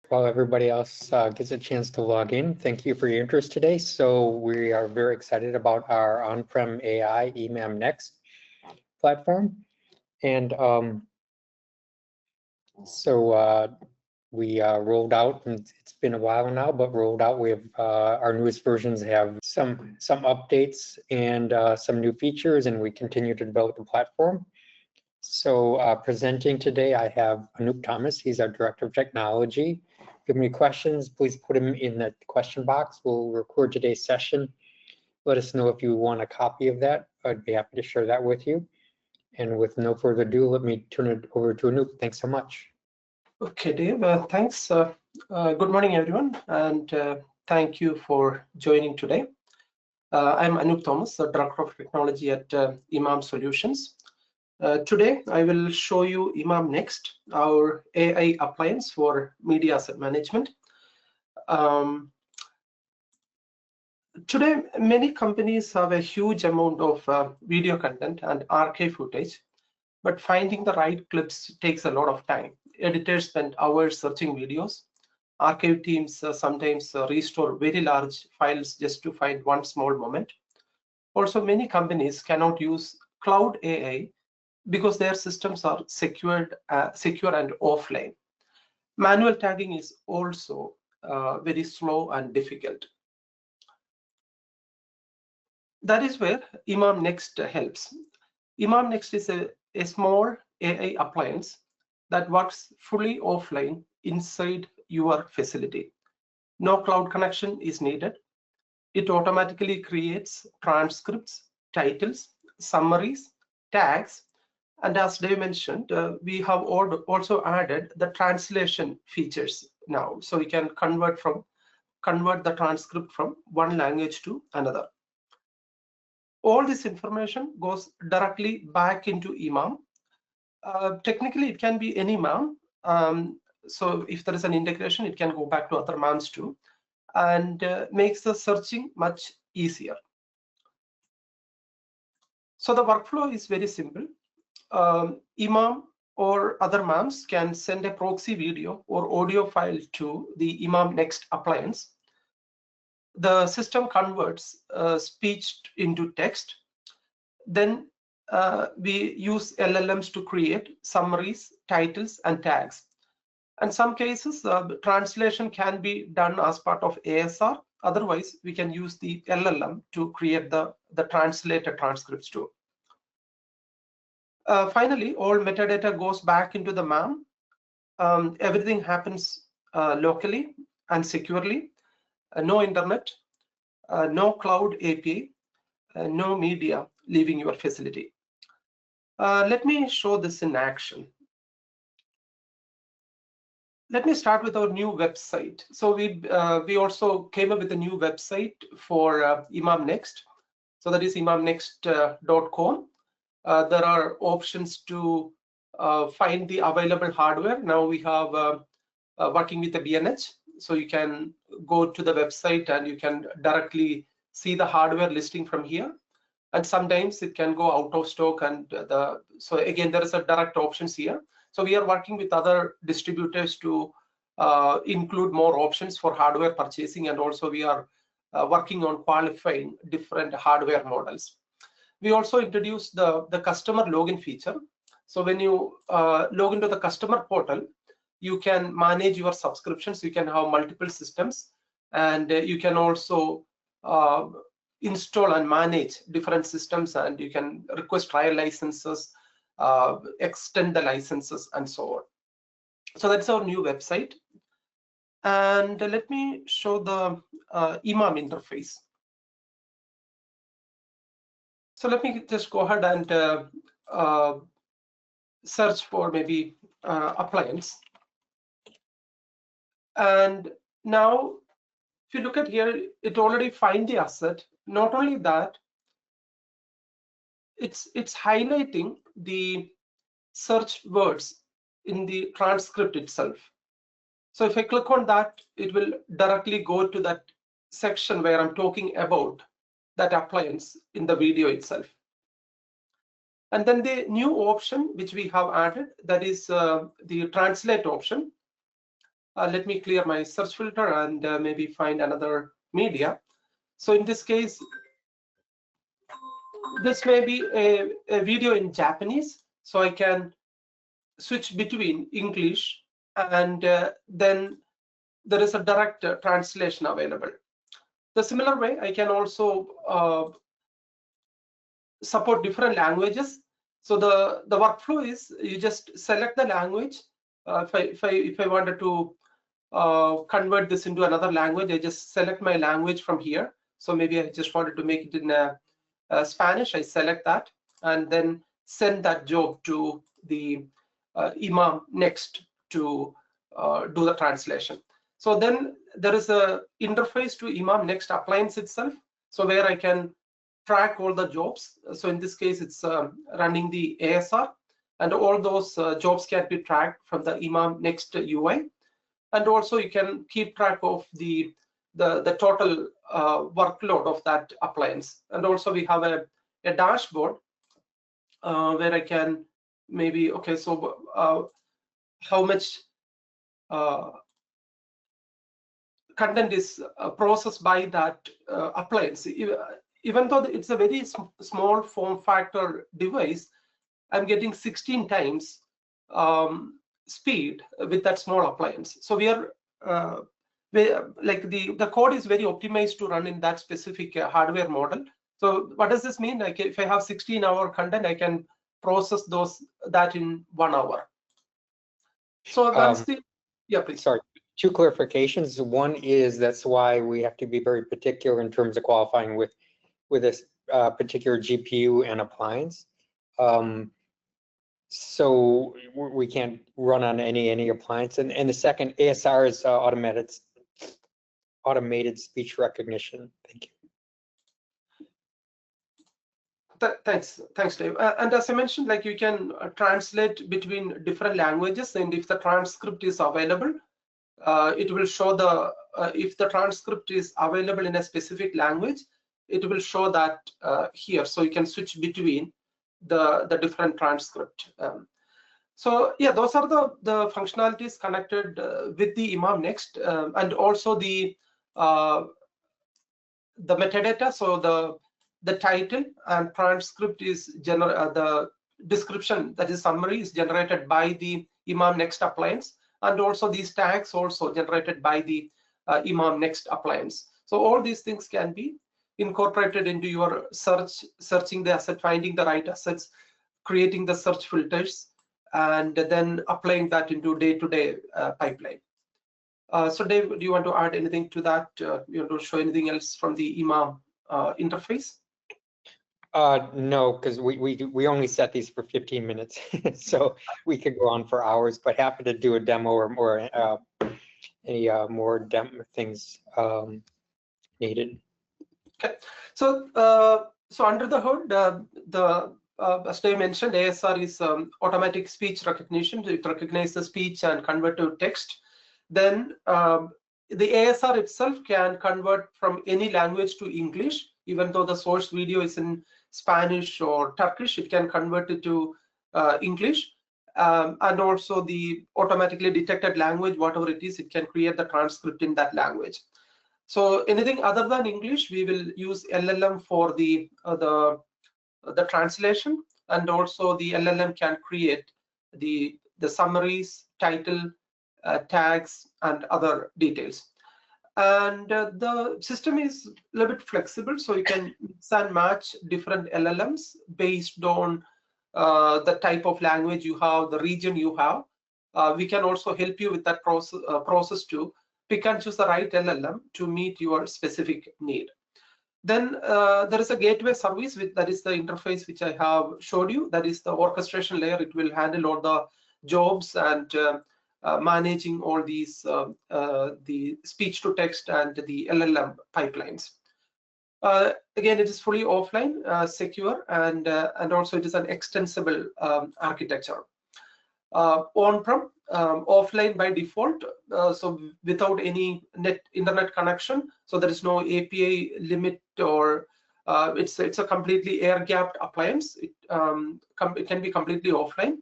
While everybody else gets a chance to log in, thank you for your interest today. So we are very excited about our on-prem AI eMAM Next platform. And we rolled out, and it's been a while now, but rolled out. We have our newest versions have some updates and some new features, and we continue to develop the platform. So presenting today, I have Anoop Thomas. He's our Director of Technology. If you have any questions, please put them in the question box. We'll record today's session. Let us know if you want a copy of that. I'd be happy to share that with you. And with no further ado, let me turn it over to Anoop. Thanks so much. Okay, Dave, thanks. Good morning, everyone, and thank you for joining today. I'm Anoop Thomas, the Director of Technology at eMAM Solutions. Today, I will show you eMAM Next, our AI appliance for media asset management. Today, many companies have a huge amount of video content and archive footage, but finding the right clips takes a lot of time. Editors spend hours searching videos. Archive teams sometimes restore very large files just to find one small moment. Also, many companies cannot use cloud AI because their systems are secure and offline. Manual tagging is also very slow and difficult. That is where eMAM Next helps. eMAM Next is a small AI appliance that works fully offline inside your facility. No cloud connection is needed. It automatically creates transcripts, titles, summaries, tags, and as Dave mentioned, we have also added the translation features now, so we can convert the transcript from one language to another. All this information goes directly back into eMAM. Technically, it can be any MAM. So if there is an integration, it can go back to other MAMs too, and makes the searching much easier. So the workflow is very simple. eMAM or other MAMs can send a proxy video or audio file to the eMAM Next appliance. The system converts speech into text. Then we use LLMs to create summaries, titles, and tags. In some cases, translation can be done as part of ASR. Otherwise, we can use the LLM to create the translated transcripts too. Finally, all metadata goes back into the MAM. Everything happens locally and securely. No internet, no cloud API, no media leaving your facility. Let me show this in action. Let me start with our new website. So we also came up with a new website for eMAM Next. So that is emamnext.com. There are options to find the available hardware. Now we have working with the BNH. So you can go to the website and you can directly see the hardware listing from here. And sometimes it can go out of stock, and so again there is a direct options here. So we are working with other distributors to include more options for hardware purchasing, and also we are working on qualifying different hardware models. We also introduced the customer login feature. So when you log into the customer portal, you can manage your subscriptions. You can have multiple systems, and you can also install and manage different systems, and you can request trial licenses, extend the licenses, and so on. So that's our new website. And let me show the eMAM interface. So let me just go ahead and search for maybe appliance. And now, if you look at here, it already finds the asset. Not only that, it's highlighting the search words in the transcript itself. So if I click on that, it will directly go to that section where I'm talking about that appliance in the video itself. And then the new option which we have added, that is the translate option. let me clear my search filter and maybe find another media. So in this case, this may be a video in Japanese, so I can switch between English and then there is a direct translation available. The similar way, I can also support different languages. So the workflow is you just select the language. If I wanted to convert this into another language, I just select my language from here. So maybe I just wanted to make it in Spanish. I select that and then send that job to the eMAM next to do the translation. So then there is a interface to eMAM next appliance itself, so where I can track all the jobs. So in this case, it's running the ASR, and all those jobs can be tracked from the eMAM next UI. And also you can keep track of the total workload of that appliance. And also we have a dashboard where I can maybe, okay, so how much content is processed by that appliance. Even though it's a very small form factor device, I'm getting 16 times speed with that small appliance. So we are like the code is very optimized to run in that specific hardware model. So what does this mean? Like if I have 16-hour content, I can process that in 1 hour. So that's the, yeah, please. Sorry, 2 clarifications. One is that's why we have to be very particular in terms of qualifying with this particular GPU and appliance. So we can't run on any appliance. And the second, ASR is automated speech recognition. Thank you. Thanks, Dave. And as I mentioned, like you can translate between different languages, and if the transcript is available, it will show the if the transcript is available in a specific language, it will show that here. So you can switch between the different transcript. So yeah, those are the functionalities connected with the eMAM Next, and also the metadata. So the title and transcript is the description, that is summary, is generated by the eMAM Next appliance, and also these tags also generated by the eMAM Next appliance. So all these things can be incorporated into your searching the asset, finding the right assets, creating the search filters, and then applying that into day-to-day pipeline. So Dave, do you want to add anything to that? You want to show anything else from the eMAM interface? No, because we only set these for 15 minutes, so we could go on for hours. But happy to do a demo or any more demo things needed. Okay, so under the hood, as Dave mentioned, ASR is automatic speech recognition. It recognizes speech and convert to text. Then the ASR itself can convert from any language to English, even though the source video is in Spanish or Turkish, it can convert it to English. And also the automatically detected language, whatever it is, it can create the transcript in that language. So anything other than English, we will use LLM for the translation, and also the LLM can create the summaries, title, tags, and other details. And the system is a little bit flexible, so you can mix and match different LLMs based on the type of language you have, the region you have. We can also help you with that process to pick and choose the right LLM to meet your specific need. Then there is a gateway service, that is the interface which I have showed you. That is the orchestration layer. It will handle all the jobs and managing all these the speech to text and the LLM pipelines. Again, it is fully offline, secure, and also it is an extensible architecture. On-prem, offline by default, so without any internet connection, so there is no API limit, or it's a completely air-gapped appliance. It can be completely offline.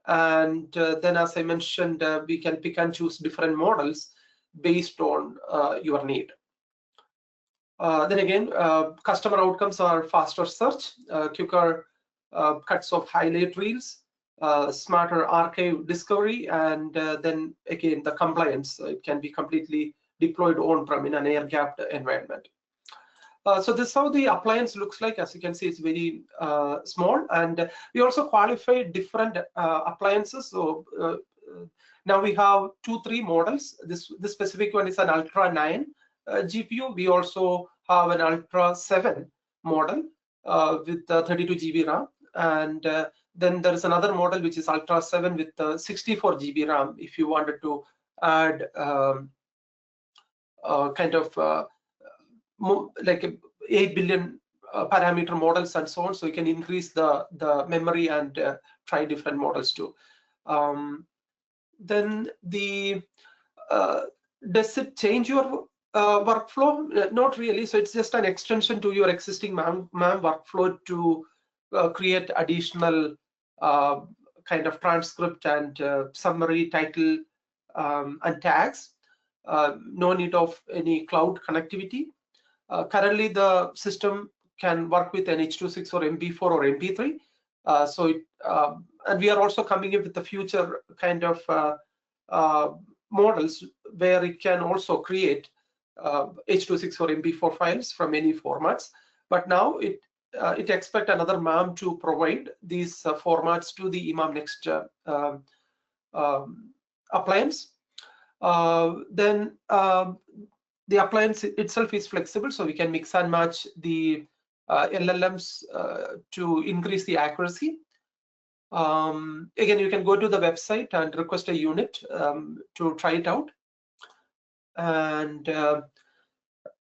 And then, as I mentioned, we can pick and choose different models based on your need. Then again, customer outcomes are faster search, quicker cuts of highlight reels, smarter archive discovery, and then again the compliance. It can be completely deployed on-prem in an air-gapped environment. So this is how the appliance looks like. As you can see, it's very small, and we also qualify different appliances. So now we have 2-3 models. This specific one is an Ultra 9 GPU. We also have an Ultra 7 model with 32 GB RAM, and then there is another model which is Ultra 7 with 64 GB RAM. If you wanted to add kind of like 8 billion parameter models and so on, so you can increase the memory and try different models too. Then the does it change your workflow? Not really. So it's just an extension to your existing eMAM workflow to create additional kind of transcript and summary, title, and tags. No need of any cloud connectivity. Currently, the system can work with an H.264 or MP4 or MP3. And we are also coming up with the future kind of models where it can also create H.264 or MP4 files from any formats. But now it expects another eMAM to provide these formats to the eMAM Next appliance. Then the appliance itself is flexible, so we can mix and match the LLMs to increase the accuracy. Again, you can go to the website and request a unit to try it out. And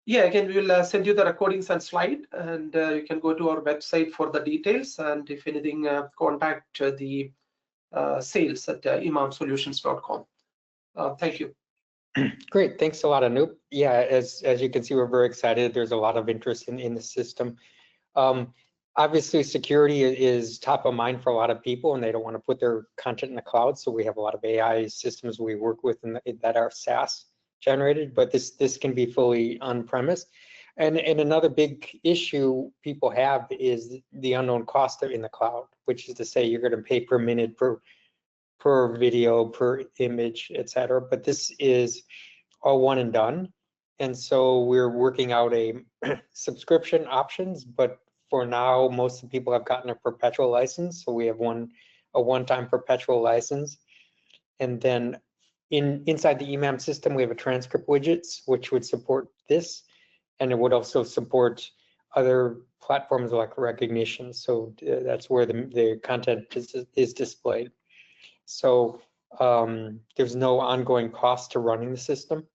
yeah, again, we will send you the recordings and slide, and you can go to our website for the details. And if anything, contact the sales at emamsolutions.com. Thank you. Great, thanks a lot, Anup. Yeah, as you can see, we're very excited. There's a lot of interest in the system. Obviously, security is top of mind for a lot of people, and they don't want to put their content in the cloud. So we have a lot of AI systems we work with that are SaaS generated, but this can be fully on-premise. And another big issue people have is the unknown cost in the cloud, which is to say you're going to pay per minute, per video, per image, etc. But this is all one and done. And so we're working out a subscription options, but for now, most of the people have gotten a perpetual license. So we have a one-time perpetual license. And then inside the eMAM system, we have a transcript widgets, which would support this. And it would also support other platforms like Recognition. So that's where the content is displayed. So there's no ongoing cost to running the system.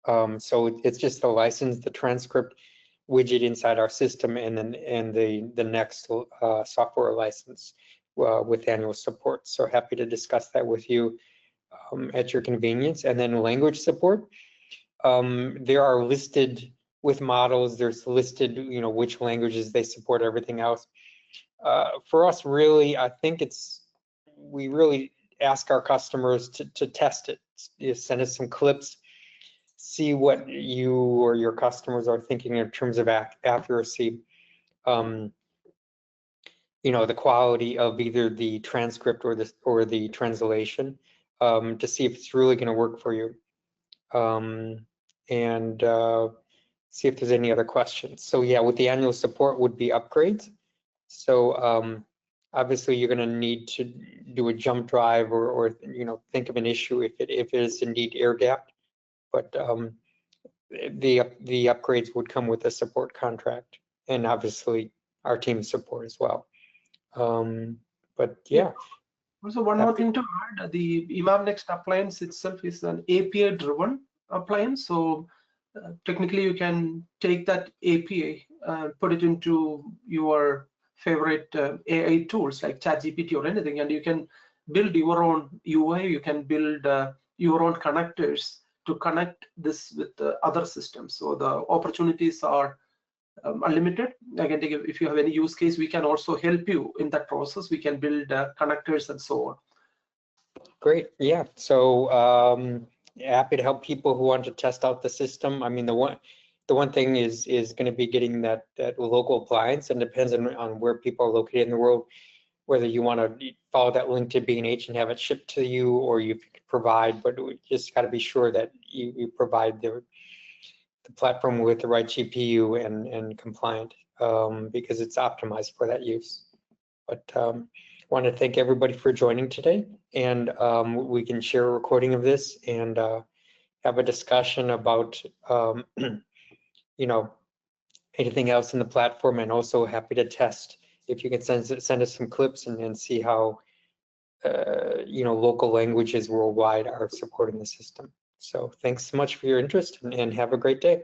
So it's just the license, the transcript widget inside our system, and then the next software license with annual support. So happy to discuss that with you at your convenience. And then language support. There are listed with models. There's listed, which languages they support. Everything else. For us, really, I think we really ask our customers to test it. You send us some clips, see what you or your customers are thinking in terms of accuracy. The quality of either the transcript or the translation, to see if it's really going to work for you, and see if there's any other questions. So yeah, with the annual support would be upgrades. So obviously you're going to need to do a jump drive or think of an issue if it is indeed air gapped. But the upgrades would come with a support contract, and obviously our team support as well. But yeah. Also, one more thing to add: the eMAM Next appliance itself is an API-driven appliance. So technically, you can take that API, put it into your favorite AI tools like ChatGPT or anything, and you can build your own UI. You can build your own connectors to connect this with the other systems. So the opportunities are unlimited. Again, if you have any use case, we can also help you in that process. We can build connectors and so on. Great. Yeah. So happy to help people who want to test out the system. I mean, the one thing is going to be getting that local appliance, and depends on where people are located in the world, whether you want to follow that link to B&H and have it shipped to you, or you can provide, but we just got to be sure that you provide the platform with the right GPU and compliant, because it's optimized for that use. But want to thank everybody for joining today, and we can share a recording of this and have a discussion about you know, anything else in the platform, and also happy to test. If you can send us some clips and see how you know, local languages worldwide are supporting the system. So thanks so much for your interest, and have a great day.